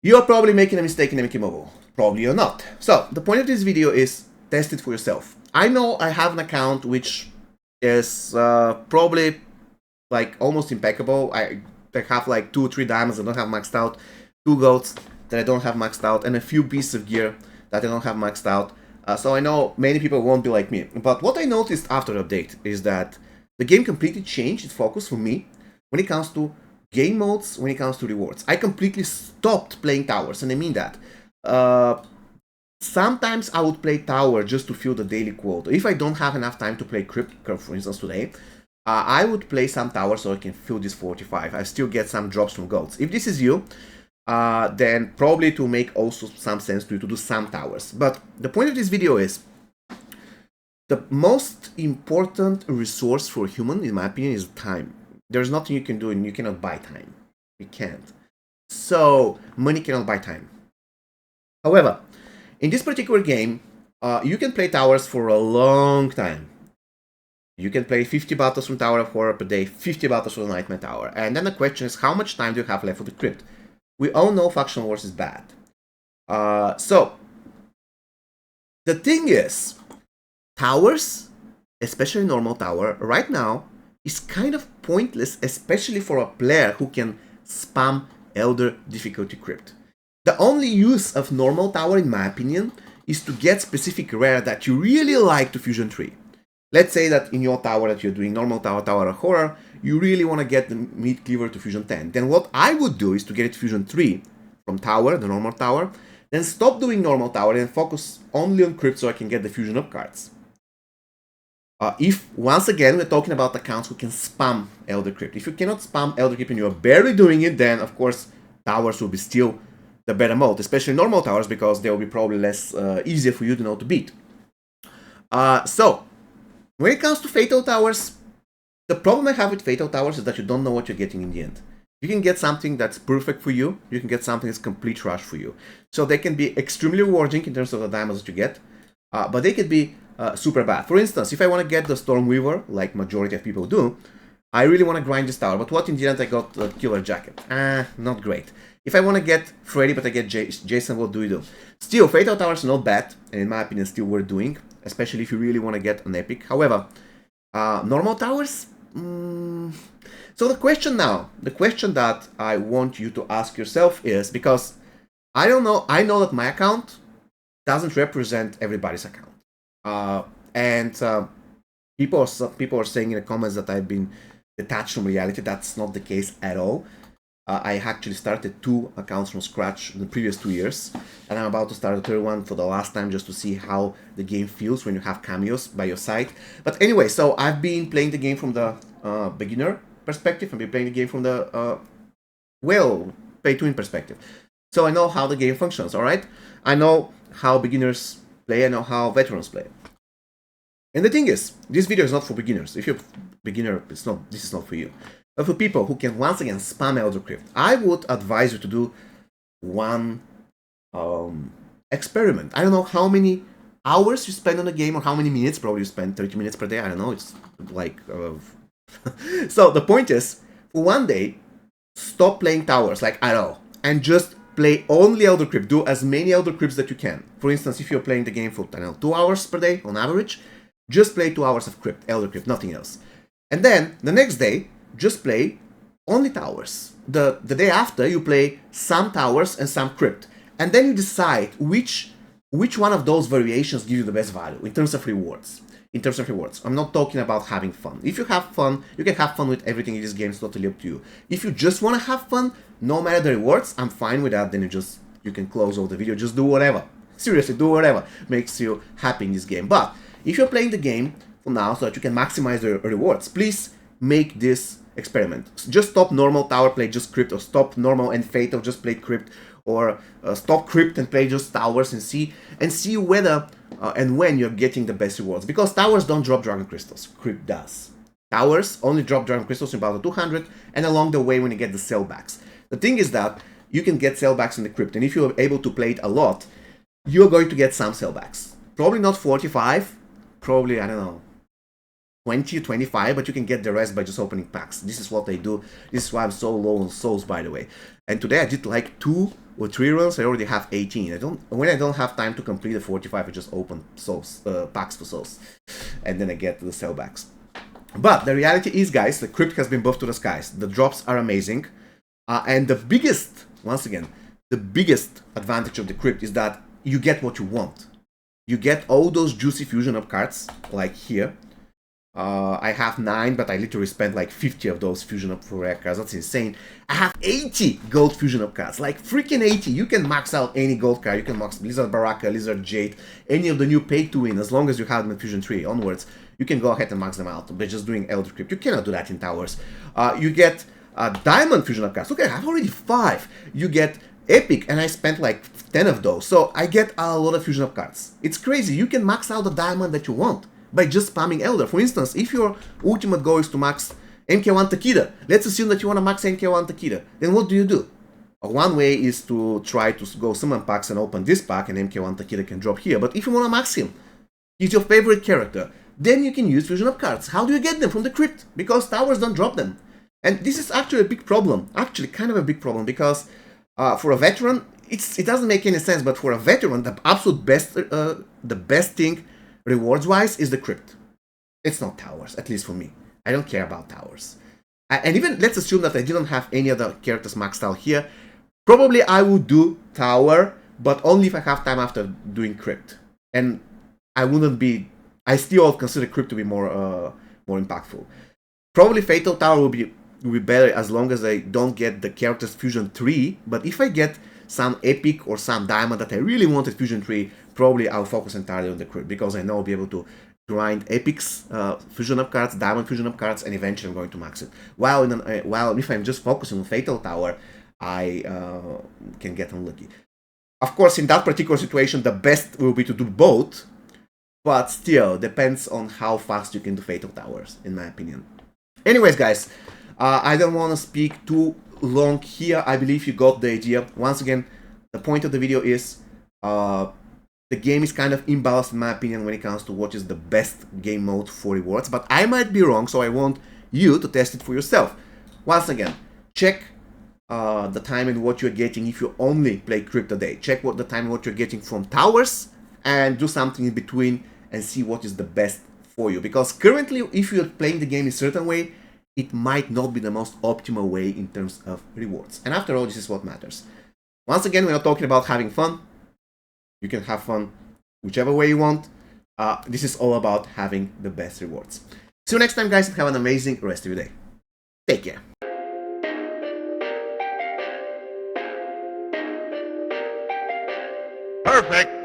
You're probably making a mistake in MK Mobile. Probably you're not. So, the point of this video is test it for yourself. I know I have an account which is probably like almost impeccable. I have like 2 or 3 diamonds I don't have maxed out, 2 golds that I don't have maxed out, and a few pieces of gear that I don't have maxed out. So I know many people won't be like me. But what I noticed after the update is that the game completely changed its focus for me when it comes to game modes, when it comes to rewards. I completely stopped playing towers, and I mean that. Sometimes I would play tower just to fill the daily quota. If I don't have enough time to play crypt, for instance today, I would play some tower so I can fill this 45. I still get some drops from golds. If this is you, then probably to make also some sense to you to do some towers. But the point of this video is, the most important resource for a human, in my opinion, is time. There's nothing you can do, and you cannot buy time. You can't. So, money cannot buy time. However, in this particular game, you can play towers for a long time. You can play 50 battles from Tower of Horror per day, 50 battles from the Nightmare Tower. And then the question is, how much time do you have left for the crypt? We all know Faction Wars is bad. So, the thing is, towers, especially normal tower, right now is kind of pointless, especially for a player who can spam Elder difficulty crypt. The only use of normal tower, in my opinion, is to get specific rare that you really like to Fusion 3. Let's say that in your tower that you're doing normal tower, Tower of Horror, you really want to get the Meat Cleaver to Fusion 10. Then what I would do is to get it to Fusion 3 from tower, the normal tower, then stop doing normal tower and focus only on crypt so I can get the Fusion up cards. If, once again, we're talking about accounts who can spam Elder Crypt. If you cannot spam Elder Crypt and you're barely doing it, then of course towers will be still the better mode, especially normal towers, because they will be probably less easier for you to know to beat. So, when it comes to Fatal Towers, the problem I have with Fatal Towers is that you don't know what you're getting in the end. You can get something that's perfect for you, you can get something that's complete trash for you. So they can be extremely rewarding in terms of the diamonds that you get, but they could be super bad. For instance, if I want to get the Stormweaver, like majority of people do, I really want to grind this tower, but what in the end I got the Killer Jacket? Not great. If I want to get Freddy but I get Jason, what do we do? Still, Fatal Towers are not bad, and in my opinion still worth doing, especially if you really want to get an epic. However, normal towers? So the question that I want you to ask yourself is, because I don't know, I know that my account doesn't represent everybody's account. People are saying in the comments that I've been detached from reality. That's not the case at all. I actually started 2 accounts from scratch in the previous 2 years, and I'm about to start a 3rd one for the last time just to see how the game feels when you have cameos by your side. But anyway, so I've been playing the game from the beginner perspective, I've been playing the game from the, pay-to-win perspective. So I know how the game functions, alright? I know how beginners play, I know how veterans play. And the thing is, this video is not for beginners. If you're a beginner, this is not for you. But for people who can once again spam Elder Crypt, I would advise you to do one experiment. I don't know how many hours you spend on the game or how many minutes. Probably you spend 30 minutes per day. I don't know. It's like... So the point is, for one day, stop playing towers like at all and just play only Elder Crypt. Do as many Elder Crypts that you can. For instance, if you're playing the game for, I don't know, 2 hours per day on average, just play 2 hours of Crypt, Elder Crypt, nothing else. And then, the next day, just play only towers. The day after, you play some towers and some crypt. And then you decide which one of those variations give you the best value in terms of rewards. I'm not talking about having fun. If you have fun, you can have fun with everything in this game. It's totally up to you. If you just want to have fun, no matter the rewards, I'm fine with that. Then you can close all the video. Just do whatever. Seriously, do whatever makes you happy in this game. But if you're playing the game for now so that you can maximize the rewards, please make this experiment. Just stop normal tower, play just crypt, or stop normal and fatal, just play crypt, or stop crypt and play just towers, and see whether and when you're getting the best rewards. Because towers don't drop dragon crystals, crypt does. Towers only drop dragon crystals in about 200, and along the way when you get the sellbacks. The thing is that you can get sellbacks in the crypt, and if you're able to play it a lot, you're going to get some sellbacks. Probably not 45, probably, I don't know, 20 or 25, but you can get the rest by just opening packs. This is what I do. This is why I'm so low on souls, by the way. And today I did like 2 or 3 runs. I already have 18. When I don't have time to complete the 45, I just open souls, packs for souls, and then I get the sellbacks. But the reality is, guys, the crypt has been buffed to the skies. The drops are amazing, and the biggest, once again, the biggest advantage of the crypt is that you get what you want. You get all those juicy fusion up cards, like here. I have 9, but I literally spent like 50 of those fusion up for rare cards. That's insane. I have 80 gold fusion up cards, like freaking 80. You can max out any gold card. You can max Blizzard Baraka, Lizard Jade, any of the new pay to win, as long as you have them in Fusion 3 onwards. You can go ahead and max them out by just doing Elder Crypt. You cannot do that in Towers. You get Diamond fusion up cards. Okay, I have already 5. You get Epic, and I spent like 10 of those. So I get a lot of fusion up cards. It's crazy. You can max out the diamond that you want by just spamming Elder. For instance, if your ultimate goal is to max MK1 Takeda, let's assume that you want to max MK1 Takeda, then what do? One way is to try to go summon packs and open this pack, and MK1 Takeda can drop here. But if you want to max him, he's your favorite character, then you can use fusion up cards. How do you get them? From the crypt, because Towers don't drop them. And this is actually a big problem, actually kind of a big problem, because for a veteran, it doesn't make any sense, but for a veteran, the absolute best, the best thing rewards-wise is the crypt. It's not Towers, at least for me. I don't care about Towers. And even, let's assume that I didn't have any other characters maxed out here. Probably I would do Tower, but only if I have time after doing crypt. And I still consider crypt to be more impactful. Probably Fatal Tower will be better as long as I don't get the characters Fusion 3, but if I get some Epic or some Diamond that I really wanted Fusion 3, probably I'll focus entirely on the crypt, because I know I'll be able to grind Epic's Fusion up cards, Diamond Fusion up cards, and eventually I'm going to max it. While if I'm just focusing on Fatal Tower, I can get unlucky. Of course, in that particular situation, the best will be to do both, but still, depends on how fast you can do Fatal Towers, in my opinion. Anyways, guys, I don't want to speak too long here. I believe you got the idea. Once again, the point of the video is the game is kind of imbalanced, in my opinion, when it comes to what is the best game mode for rewards, but I might be wrong, so I want you to test it for yourself. Once again, check the time and what you're getting if you only play Crypt a day. Check the time and what you're getting from Towers, and do something in between and see what is the best for you. Because currently, if you're playing the game in a certain way, it might not be the most optimal way in terms of rewards. And after all, this is what matters. Once again, we're not talking about having fun. You can have fun whichever way you want. This is all about having the best rewards. See you next time, guys, and have an amazing rest of your day. Take care. Perfect.